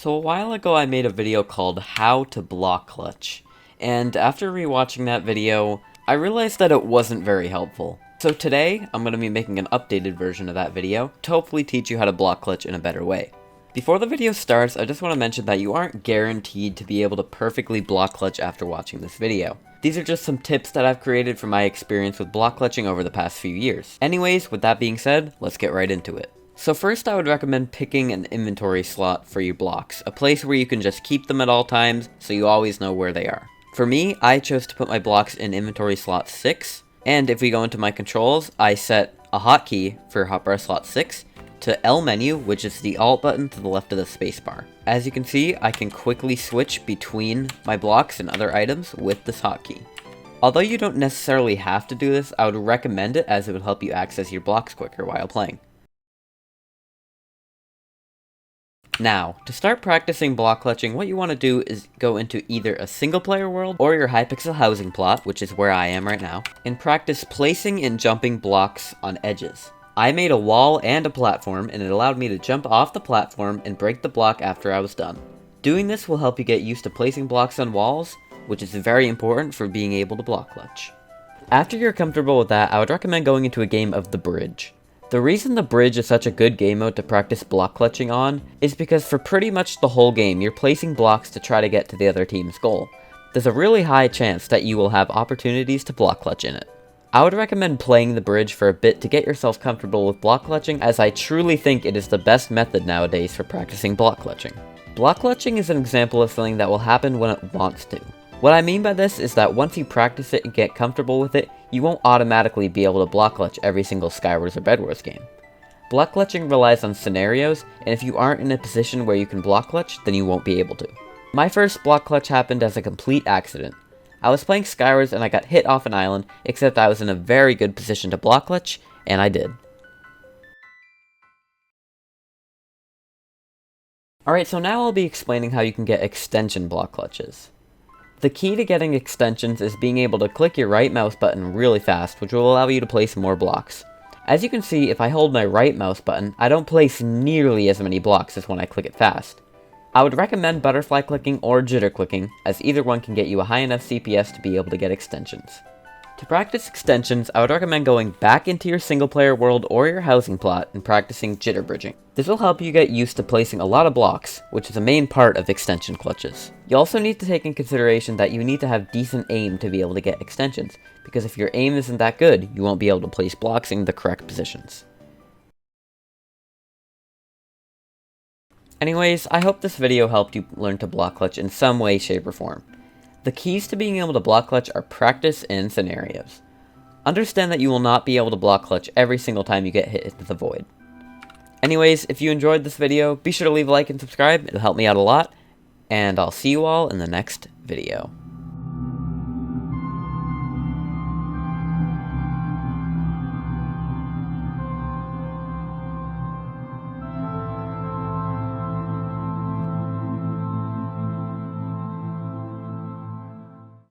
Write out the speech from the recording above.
So a while ago I made a video called How to Block Clutch, and after rewatching that video, I realized that it wasn't very helpful. So today, I'm going to be making an updated version of that video to hopefully teach you how to block clutch in a better way. Before the video starts, I just want to mention that you aren't guaranteed to be able to perfectly block clutch after watching this video. These are just some tips that I've created from my experience with block clutching over the past few years. Anyways, with that being said, let's get right into it. So first, I would recommend picking an inventory slot for your blocks, a place where you can just keep them at all times so you always know where they are. For me, I chose to put my blocks in inventory slot 6, and if we go into my controls, I set a hotkey for hotbar slot 6 to L menu, which is the Alt button to the left of the spacebar. As you can see, I can quickly switch between my blocks and other items with this hotkey. Although you don't necessarily have to do this, I would recommend it as it would help you access your blocks quicker while playing. Now, to start practicing block clutching, what you want to do is go into either a single player world or your Hypixel housing plot, which is where I am right now, and practice placing and jumping blocks on edges. I made a wall and a platform, and it allowed me to jump off the platform and break the block after I was done. Doing this will help you get used to placing blocks on walls, which is very important for being able to block clutch. After you're comfortable with that, I would recommend going into a game of The Bridge. The reason The Bridge is such a good game mode to practice block clutching on is because for pretty much the whole game, you're placing blocks to try to get to the other team's goal. There's a really high chance that you will have opportunities to block clutch in it. I would recommend playing The Bridge for a bit to get yourself comfortable with block clutching, as I truly think it is the best method nowadays for practicing block clutching. Block clutching is an example of something that will happen when it wants to. What I mean by this is that once you practice it and get comfortable with it, you won't automatically be able to block clutch every single Skywars or Bedwars game. Block clutching relies on scenarios, and if you aren't in a position where you can block clutch, then you won't be able to. My first block clutch happened as a complete accident. I was playing Skywars and I got hit off an island, except I was in a very good position to block clutch, and I did. Alright, so now I'll be explaining how you can get extension block clutches. The key to getting extensions is being able to click your right mouse button really fast, which will allow you to place more blocks. As you can see, if I hold my right mouse button, I don't place nearly as many blocks as when I click it fast. I would recommend butterfly clicking or jitter clicking, as either one can get you a high enough CPS to be able to get extensions. To practice extensions, I would recommend going back into your single player world or your housing plot and practicing jitter bridging. This will help you get used to placing a lot of blocks, which is a main part of extension clutches. You also need to take in consideration that you need to have decent aim to be able to get extensions, because if your aim isn't that good, you won't be able to place blocks in the correct positions. Anyways, I hope this video helped you learn to block clutch in some way, shape, or form. The keys to being able to block clutch are practice and scenarios. Understand that you will not be able to block clutch every single time you get hit into the void. Anyways, if you enjoyed this video, be sure to leave a like and subscribe, it'll help me out a lot, and I'll see you all in the next video.